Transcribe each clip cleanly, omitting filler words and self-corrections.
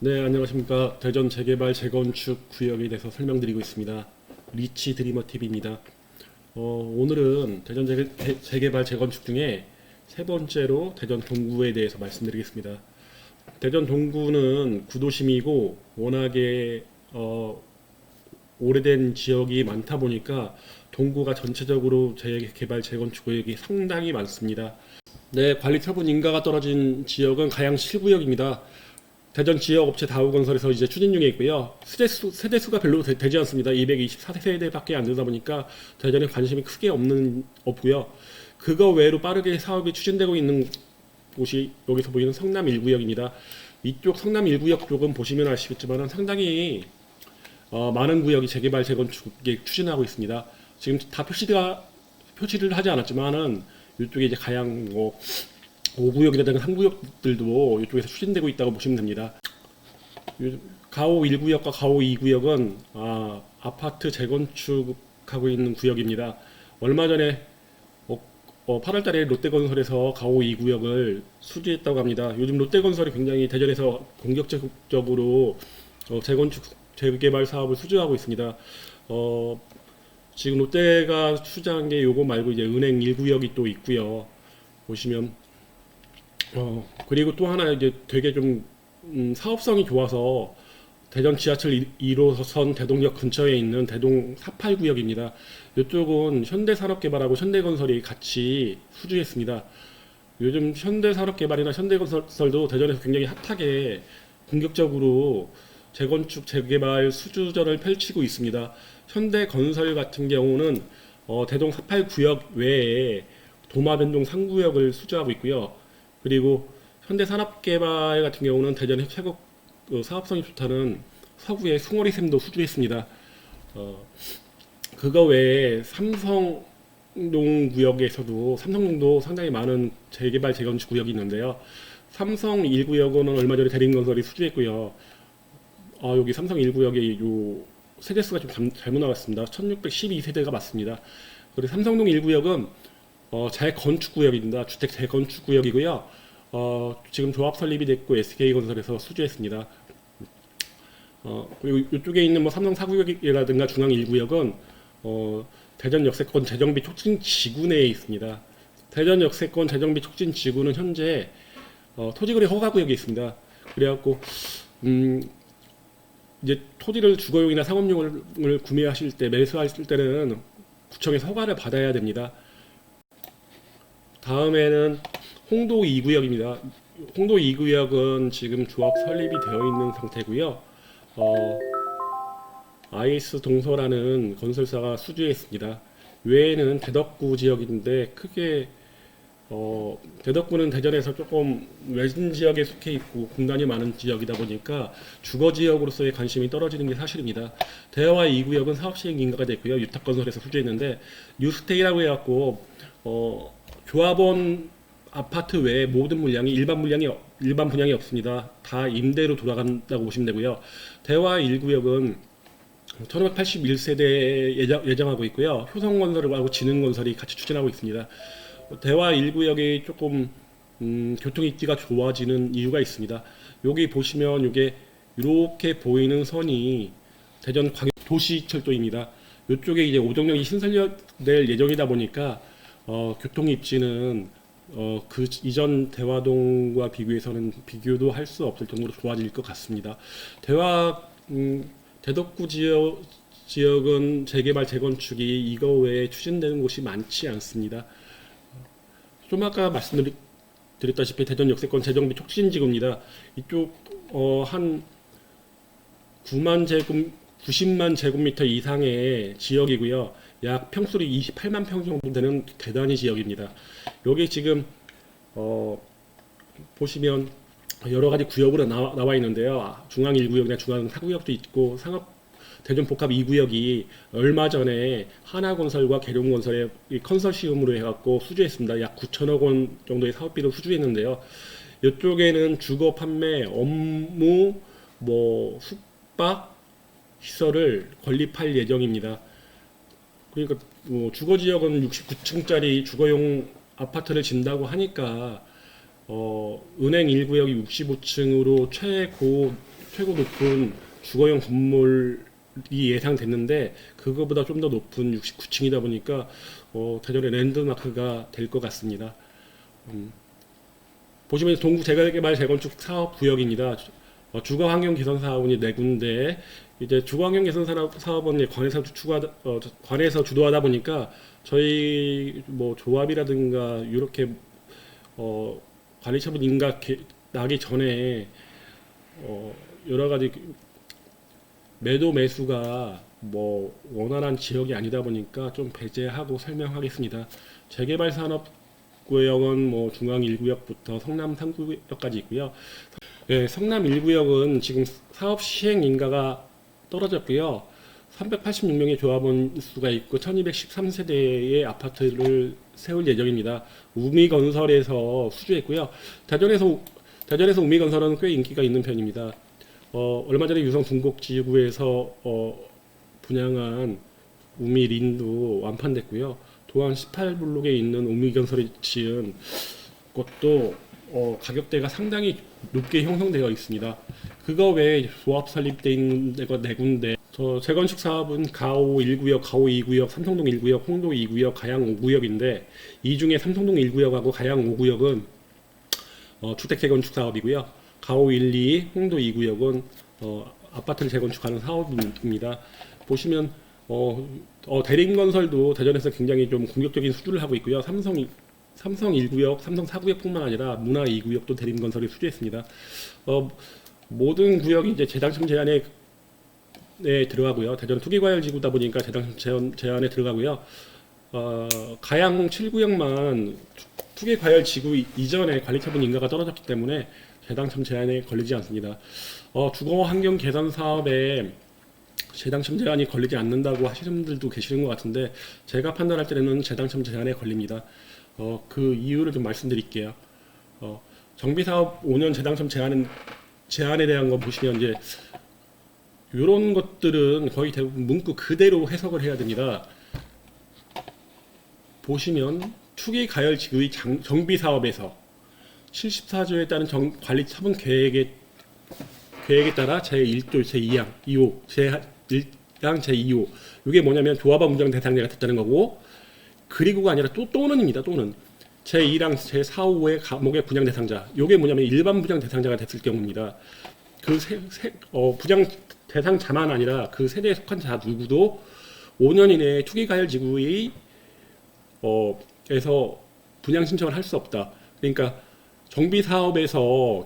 네, 안녕하십니까. 대전 재개발 재건축 구역에 대해서 설명드리고 있습니다. 리치 드리머 TV입니다. 오늘은 대전 재개발 재건축 중에 세 번째로 대전 동구에 대해서 말씀드리겠습니다. 대전 동구는 구도심이고 워낙에 오래된 지역이 많다 보니까 동구가 전체적으로 재개발 재건축 구역이 상당히 많습니다. 네, 관리 처분 인가가 떨어진 지역은 가양 7구역입니다. 대전 지역 업체 다우건설에서 이제 추진 중에 있고요. 세대수가 별로 되지 않습니다. 224세대밖에 안 되다 보니까 대전에 관심이 크게 없고요. 그거 외로 빠르게 사업이 추진되고 있는 곳이 여기서 보이는 성남 1구역입니다. 이쪽 성남 1구역 쪽은 보시면 아시겠지만 상당히 많은 구역이 재개발 재건축에 추진하고 있습니다. 지금 다 표시를 하지 않았지만은 이쪽에 이제 가양 5구역이라든가 3구역들도 이쪽에서 추진되고 있다고 보시면 됩니다. 가오 1구역과 가오 2구역은 아파트 재건축하고 있는 구역입니다. 얼마 전에 8월달에 롯데건설에서 가오 2구역을 수주했다고 합니다. 요즘 롯데건설이 굉장히 대전에서 공격적으로 재건축 재개발 사업을 수주하고 있습니다. 지금 롯데가 투자한 게 요거 말고 이제 은행 1구역이 또 있고요. 보시면 그리고 또 하나 이제 되게 좀 사업성이 좋아서 대전 지하철 1호선 대동역 근처에 있는 대동 48구역입니다. 이쪽은 현대산업개발하고 현대건설이 같이 수주했습니다. 요즘 현대산업개발이나 현대건설도 대전에서 굉장히 핫하게 공격적으로 재건축 재개발 수주전을 펼치고 있습니다. 현대건설 같은 경우는 대동 48구역 외에 도마변동 3구역을 수주하고 있고요. 그리고 현대산업개발 같은 경우는 대전의 최고 사업성이 좋다는 서구의 숭어리샘도 수주했습니다. 그거 외에 삼성동 구역에서도 삼성동도 상당히 많은 재개발 재건축 구역이 있는데요. 삼성 1구역은 얼마 전에 대림건설이 수주했고요. 여기 삼성 1구역에 요 세대수가 좀 잘못 나왔습니다. 1612세대가 맞습니다. 그리고 삼성동 1구역은 재건축구역입니다. 주택 재건축구역이고요. 지금 조합 설립이 됐고 SK건설에서 수주했습니다. 그리고 이쪽에 있는 삼성 4구역이라든가 중앙 1구역은 대전 역세권 재정비 촉진 지구 내에 있습니다. 대전 역세권 재정비 촉진 지구는 현재 토지거래 허가구역에 있습니다. 그래갖고 이제 토지를 주거용이나 상업용을 구매하실 때 매수하실 때는 구청에서 허가를 받아야 됩니다. 다음에는 홍도 2구역입니다. 홍도 2구역은 지금 조합 설립이 되어 있는 상태고요. IS 동서라는 건설사가 수주했습니다. 외에는 대덕구 지역인데 크게 대덕구는 대전에서 조금 외진 지역에 속해 있고 공단이 많은 지역이다 보니까 주거 지역으로서의 관심이 떨어지는 게 사실입니다. 대화 2구역은 사업 시행 인가가 됐고요. 유탁건설에서 수주했는데 뉴스테이라고 해갖고 조합원 아파트 외에 모든 물량이 일반 분양이 없습니다. 다 임대로 돌아간다고 보시면 되고요. 대화 1구역은 1581세대 예정하고 있고요. 효성건설하고 진흥건설이 같이 추진하고 있습니다. 대화 1구역이 조금 교통 입지가 좋아지는 이유가 있습니다. 여기 보시면 이게 이렇게 보이는 선이 대전 광역 도시철도입니다. 이쪽에 이제 오정역이 신설될 예정이다 보니까 교통 입지는 그 이전 대화동과 비교해서는 비교도 할 수 없을 정도로 좋아질 것 같습니다. 대덕구 지역은 재개발 재건축이 이거 외에 추진되는 곳이 많지 않습니다. 좀 아까 말씀드렸다시피 대전 역세권 재정비 촉진지구입니다. 이쪽 한 90만 제곱미터 이상의 지역이고요. 약 평수로 28만 평 정도 되는 대단위 지역입니다. 여기 지금 보시면 여러 가지 구역으로 나와 있는데요. 중앙 1구역이나 중앙 4구역도 있고 대전 복합 2구역이 얼마 전에 하나건설과 계룡건설의 컨소시엄으로 해갖고 수주했습니다. 약 9천억 원 정도의 사업비를 수주했는데요. 이쪽에는 주거 판매, 업무, 숙박 시설을 건립할 예정입니다. 그러니까 주거 지역은 69층짜리 주거용 아파트를 진다고 하니까 은행 1구역이 65층으로 최고 최고 높은 주거용 건물이 예상됐는데 그거보다 좀 더 높은 69층이다 보니까 대전의 랜드마크가 될 것 같습니다. 보시면 동구 재개발 재건축 사업 구역입니다. 주거 환경 개선 사업은 4군데, 이제 주거 환경 개선 사업은 관에서 주도하다 보니까 저희 뭐 조합이라든가 이렇게 관리처분 인가 나기 전에 여러 가지 매도 매수가 뭐 원활한 지역이 아니다 보니까 좀 배제하고 설명하겠습니다. 재개발 산업 구역은 뭐 중앙 1구역부터 성남 3구역까지 있고요. 네, 성남 1구역은 지금 사업 시행 인가가 떨어졌고요. 386명의 조합원 수가 있고 1213세대의 아파트를 세울 예정입니다. 우미건설에서 수주했고요. 대전에서 우미건설은 꽤 인기가 있는 편입니다. 얼마 전에 유성 중곡지구에서 분양한 우미린도 완판됐고요. 도안 18블록에 있는 우미건설이 지은 것도 가격대가 상당히 높게 형성되어 있습니다. 그거 외에 조합 설립되어 있는 데가 4군데, 재건축 사업은 가오 1구역, 가오 2구역, 삼성동 1구역, 홍도 2구역, 가양 5구역인데 이 중에 삼성동 1구역하고 가양 5구역은 주택 재건축 사업이고요. 가오 1, 2, 홍도 2구역은 아파트를 재건축하는 사업입니다. 보시면 대림건설도 대전에서 굉장히 좀 공격적인 수주를 하고 있고요. 삼성 1구역, 삼성 4구역뿐만 아니라 문화 2구역도 대림건설이 수주했습니다. 모든 구역이 이제 재당첨 제한에 들어가고요. 대전 투기과열지구다 보니까 재당첨 제한에 들어가고요. 가양 7구역만 투기과열지구 이전에 관리처분 인가가 떨어졌기 때문에 재당첨 제한에 걸리지 않습니다. 주거 환경 개선 사업에 재당첨 제한이 걸리지 않는다고 하시는 분들도 계시는 것 같은데 제가 판단할 때는 재당첨 제한에 걸립니다. 그 이유를 좀 말씀드릴게요. 정비사업 5년 재당첨 제한에 대한 거 보시면 이제 이런 것들은 거의 대부분 문구 그대로 해석을 해야 됩니다. 보시면 투기 가열 지구의 정비 사업에서 74조에 따른 관리 처분 계획에 따라 제1조 제2항 2호 제1항 제2호 이게 뭐냐면 조합원 운영 대상자가 됐다는 거고, 그리고가 아니라 또는입니다. 또는 제1항 제4호의 감옥의 분양 대상자, 이게 뭐냐면 일반 분양 대상자가 됐을 경우입니다. 그 분양 대상자만 아니라 그 세대에 속한 자 누구도 5년 이내에 투기 가열 지구의 에서 분양 신청을 할 수 없다. 그러니까 정비 사업에서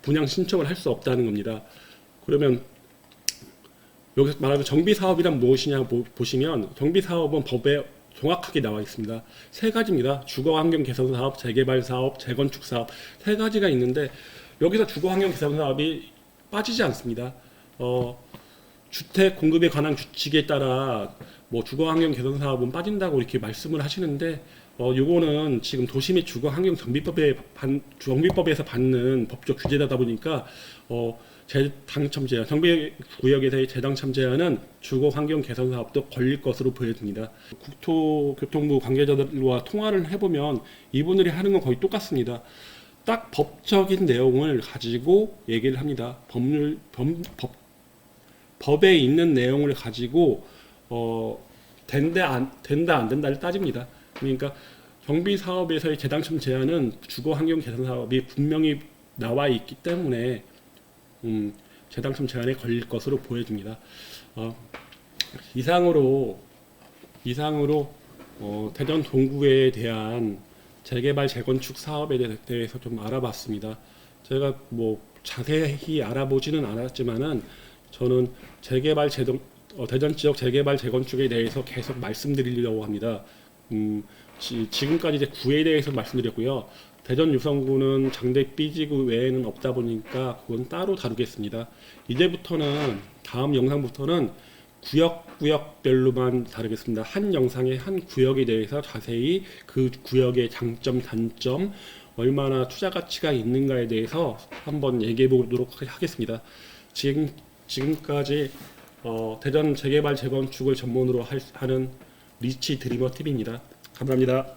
분양 신청을 할 수 없다는 겁니다. 그러면 여기서 말하는 정비 사업이란 무엇이냐 보시면 정비 사업은 법에 정확하게 나와 있습니다. 3가지입니다. 주거 환경 개선 사업, 재개발 사업, 재건축 사업 3가지가 있는데 여기서 주거 환경 개선 사업이 빠지지 않습니다. 주택 공급에 관한 규칙에 따라 뭐 주거 환경 개선 사업은 빠진다고 이렇게 말씀을 하시는데 요거는 지금 도시 및 주거 환경 정비법에서 받는 법적 규제다 보니까 재당첨 제한, 정비 구역에서의 재당첨 제한은 주거 환경 개선 사업도 걸릴 것으로 보여집니다. 국토교통부 관계자들과 통화를 해보면 이분들이 하는 건 거의 똑같습니다. 딱 법적인 내용을 가지고 얘기를 합니다. 법에 있는 내용을 가지고 된다 안 된다를 따집니다. 그러니까 정비 사업에서의 재당첨 제한은 주거 환경 개선 사업이 분명히 나와 있기 때문에 재당첨 제한에 걸릴 것으로 보여집니다. 이상으로 대전 동구에 대한 재개발 재건축 사업에 대해서 좀 알아봤습니다. 제가 뭐 자세히 알아보지는 않았지만은 저는 대전 지역 재개발 재건축에 대해서 계속 말씀드리려고 합니다. 지금까지 이제 구에 대해서 말씀드렸고요. 대전 유성구는 장대 B지구 외에는 없다 보니까 그건 따로 다루겠습니다. 이제부터는 다음 영상부터는 구역별로만 다루겠습니다. 한 영상에 한 구역에 대해서 자세히 그 구역의 장점, 단점, 얼마나 투자 가치가 있는가에 대해서 한번 얘기해 보도록 하겠습니다. 지금까지 대전 재개발 재건축을 전문으로 하는 리치 드리머 TV입니다. 감사합니다.